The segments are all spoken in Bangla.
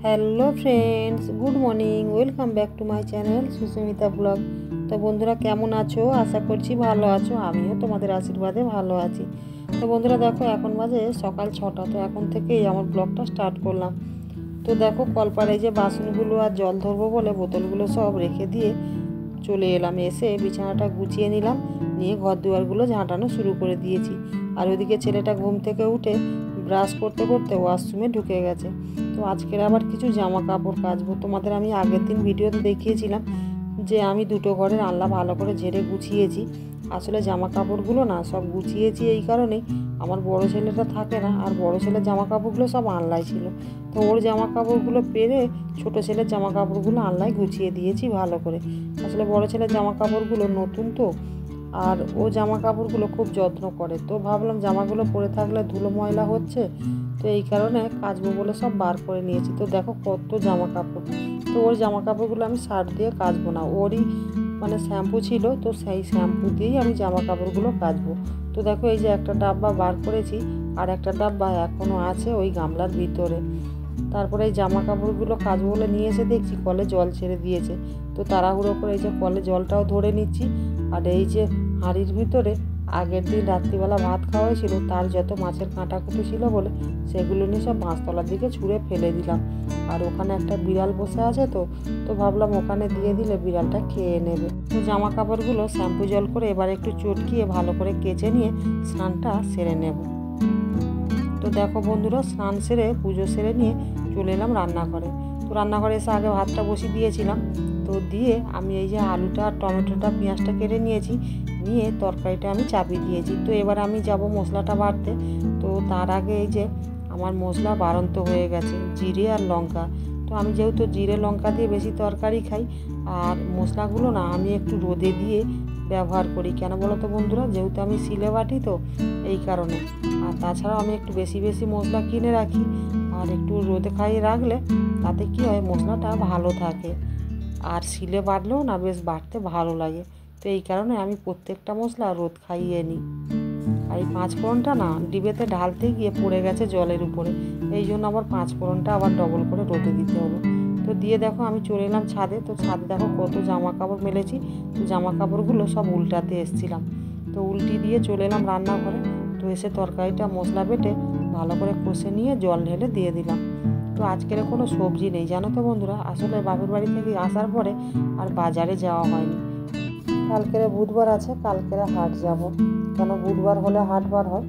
Hello friends, good morning. Welcome back to my channel Susmita blog. তো বন্ধুরা কেমন আছো? আশা করছি ভালো আছো। আমিও তোমাদের আশীর্বাদে ভালো আছি। তো বন্ধুরা দেখো, এখন বাজে সকাল 6টা। তো এখন থেকেই আমার ব্লগটা স্টার্ট করলাম। তো দেখো, কলপাড়ে যে বাসনগুলো আর জল ধরবো বলে বোতলগুলো সব রেখে দিয়ে চলে এলাম। এসে বিছানাটা গুছিয়ে নিলাম, নিয়ে ঘর দুয়ারগুলো ঝাঁটানো শুরু করে দিয়েছি। আর ওইদিকে ছেলেটা ঘুম থেকে উঠে ব্রাশ করতে করতে ওয়াশরুমে ঢুকে গেছে। তো আজকের আবার কিছু জামা কাপড় কাচবো। তোমাদের আমি আগের দিন ভিডিওতে দেখিয়েছিলাম যে আমি দুটো ঘরের আনলা ভালো করে ঝেড়ে গুছিয়েছি। আসলে জামা কাপড়গুলো না সব গুছিয়েছি এই কারণেই, আমার বড় ছেলেটা থাকে না, আর বড় ছেলের জামা কাপড়গুলো সব আনলাই ছিল। তো ওর জামা কাপড়গুলো পেরে ছোটো ছেলের জামা কাপড়গুলো আনলায় গুছিয়ে দিয়েছি ভালো করে। আসলে বড় ছেলের জামা কাপড়গুলো নতুন তো, আর ও জামা কাপড়গুলো খুব যত্ন করে। তো ভাবলাম জামাগুলো পরে থাকলে ধুলো ময়লা হচ্ছে, তো এই কারণে কাচবো বলে সব বার করে নিয়েছি। তো দেখো কত জামা কাপড়। তো ওর জামা কাপড়গুলো আমি সার্ফ দিয়ে কাচবো না, ওরই শ্যাম্পু ছিল, তো সেই শ্যাম্পু দিয়েই আমি জামা কাপড়গুলো কাচবো। তো দেখো এই যে একটা ডাব্বা বার করেছি, আর একটা ডাব্বা এখনও আছে ওই গামলার ভিতরে। তারপরে এই জামা কাপড়গুলো কাচবো বলে নিয়ে এসে দেখছি কলে জল ছেড়ে দিয়েছে। তো তাড়াহুড়ো করে এই যে কলে জলটাও ধরে নিচ্ছি। আর এই যে হাঁড়ির ভিতরে আগের দিন রাত্রিবেলা ভাত খাওয়া হয়েছিল, তার যত মাছের কাঁটাকুটি ছিল বলে সেগুলো নিয়ে সব মাছতলার দিকে ছুঁড়ে ফেলে দিলাম। আর ওখানে একটা বিড়াল বসে আছে, তো ভাবলাম ওখানে দিয়ে দিলে বিড়ালটা খেয়ে নেবে। তো জামা কাপড়গুলো শ্যাম্পু জল করে এবার একটু চটকিয়ে ভালো করে কেচে নিয়ে স্নানটা সেরে নেব। তো দেখো বন্ধুরা, স্নান সেরে পুজো সেরে নিয়ে চলে এলাম রান্নাঘরে। তো রান্নাঘরে এসে আগে ভাতটা বসিয়ে দিয়েছিলাম। তো দিয়ে আমি এই যে আলুটা, টমেটোটা, পেঁয়াজটা কেটে নিয়েছি, নিয়ে তরকারিটা আমি চাপিয়ে দিয়েছি। তো এবার আমি যাব মশলাটা বাটতে। তো তার আগে এই যে আমার মশলা বাড়ন্ত হয়ে গেছে, জিরে আর লঙ্কা। তো আমি যেহেতু জিরে লঙ্কা দিয়ে বেশি তরকারি খাই, আর মশলাগুলো না আমি একটু রোদে দিয়ে ব্যবহার করি। কেন বলো তো বন্ধুরা, যেহেতু আমি সিলে বাটি, তো এই কারণে। আর তাছাড়াও আমি একটু বেশি বেশি মশলা কিনে রাখি, আর একটু রোদে খাইয়ে রাখলে তাতে কী হয়, মশলাটা ভালো থাকে। আর শিলে বাটলেও না বেশ বাটতে ভালো লাগে। তো এই কারণে আমি প্রত্যেকটা মশলা রোদ খাইয়ে নিই। আর এই পাঁচফোড়নটা না ডিবেতে ঢালতে গিয়ে পড়ে গেছে জলের উপরে, এই জন্য আবার পাঁচফোড়নটা আবার ডবল করে রোদে দিতে হলো। তো দিয়ে দেখো আমি চলে এলাম ছাদে। তো ছাদে দেখো কত জামা কাপড় মেলেছি। তো জামা কাপড়গুলো সব উল্টাতে এসেছিলাম। তো উল্টি দিয়ে চলে এলাম রান্নাঘরে। তো এসে তরকারিটা মশলা বেটে ভালো করে কষে নিয়ে জল ঢেলে দিয়ে দিলাম। তো আজকের কোনো সবজি নেই জানো তো বন্ধুরা, আসলে বাপের বাড়ি থেকে আসার পরে আর বাজারে যাওয়া হয়নি। কালকেরে বুধবার আছে, কালকেরে হাট যাব, কেন বুধবার হলে হাট বার হয়।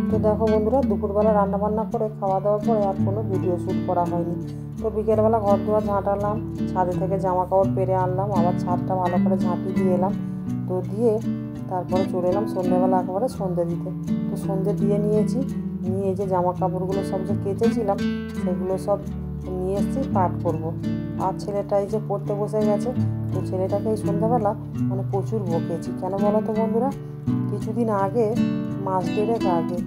তো দেখো বন্ধুরা, দুপুরবেলা রান্নাবান্না করে খাওয়া দাওয়ার পরে আর কোনো ভিডিও শ্যুট করা হয়নি। তো বিকেলবেলা ঘর দুয়ার ঝাঁটালাম, ছাদে থেকে জামা কাপড় পেরে আনলাম, আবার ছাদটা ভালো করে ঝাঁটি দিয়ে এলাম। তো দিয়ে তারপরে চলে এলাম সন্ধ্যেবেলা একেবারে সন্ধ্যে দিতে। তো সন্ধ্যে দিয়ে নিয়েছি, নিয়ে যে জামা কাপড়গুলো সব যে কেচেছিলাম সেগুলো সব নিয়ে এসেছি পাট করব। আর ছেলেটা এই যে পড়তে বসে গেছে। তো ছেলেটাকে এই সন্ধ্যাবেলা প্রচুর বকেছি। কেন বলো তো বন্ধুরা, কিছুদিন আগে, মাস দেড়েক আগে,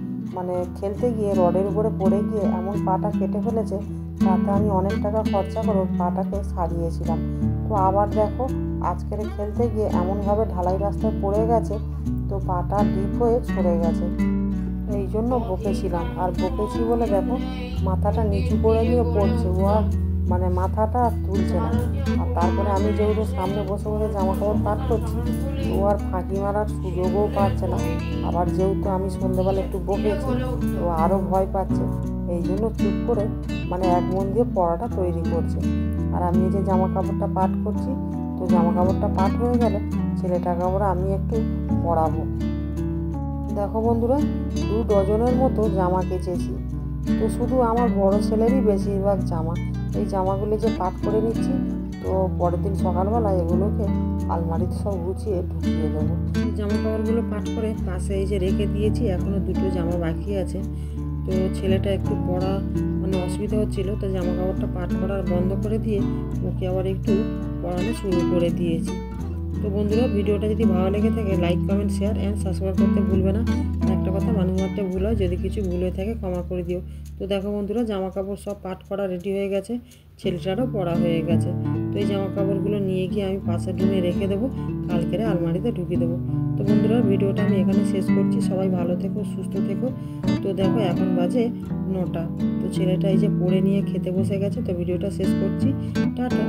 খেলতে গিয়ে রডের উপরে পড়ে গিয়ে এমন পাটা কেটে ফেলেছে, তাতে আমি অনেক টাকা খরচা করে পাটাকে সারিয়েছিলাম। তো আবার দেখো আজকের খেলতে গিয়ে এমনভাবে ঢালাই রাস্তায় পড়ে গেছে, তো পাটা ডিপ হয়ে ছড়ে গেছে। এই জন্য বকেছিলাম। আর বকেছি বলে দেখো মাথাটা নিচু করে দিয়ে পড়ছে, ও আর মাথাটা তুলছে না। আর তারপরে আমি যেহেতু সামনে বসে বসে জামা কাপড় পাট করছি, ও আর ফাঁকি মারার সুযোগও পাচ্ছে না। আবার যেহেতু আমি সন্ধ্যেবেলা একটু বকেছি, ও আরও ভয় পাচ্ছে। এই জন্য চুপ করে এক মন দিয়ে পড়াটা তৈরি করছে। আর আমি এই যে জামা কাপড়টা পাট করছি, তো জামা কাপড়টা পাট হয়ে গেলে ছেলেটাকে আবার আমি একটু পড়াবো। দেখো বন্ধুরা, 2 ডজনের মতো জামা কেচেছি। তো শুধু আমার বড় ছেলেরই বেশিরভাগ জামা। এই জামাগুলো যে পাট করে নিচ্ছি, তো পরের দিন সকালবেলা এগুলোকে আলমারিতে সব গুছিয়ে ঢুকিয়ে দেবো। জামা কাপড়গুলো পাট করে পাশে এই যে রেখে দিয়েছি, এখনও 2টো জামা বাকি আছে। তো ছেলেটা একটু পড়া অসুবিধা হচ্ছিলো, তো জামা কাপড়টা পাট করার বন্ধ করে দিয়ে ওকে আবার একটু পড়ানো শুরু করে দিয়েছি। তো বন্ধুরা, ভিডিওটা যদি ভালো লেগে থাকে like, comment, share and subscribe করতে ভুলবে না। একটা কথা, মানুষ মাত্রে ভুল হয়, যদি কিছু ভুল হয়ে থাকে ক্ষমা করে দিও। তো দেখো বন্ধুরা, জামা কাপড় সব পাট করা রেডি হয়ে গেছে, ছেলেটারও পড়া হয়ে গেছে। তো এই জামা কাপড়গুলো নিয়ে গিয়ে আমি পাশের রুমে রেখে দেবো, কালকেরে আলমারিতে ঢুকিয়ে দেবো। তো তো বন্ধুরা ভিডিওটা আমি এখানে শেষ করছি। সবাই ভালো থেকো, সুস্থ থেকো। তো দেখো এখন বাজে 9টা। তো ছেলেটা এই যে পড়ে নিয়ে খেতে বসে গেছে। তো ভিডিওটা শেষ করছি। টাটা।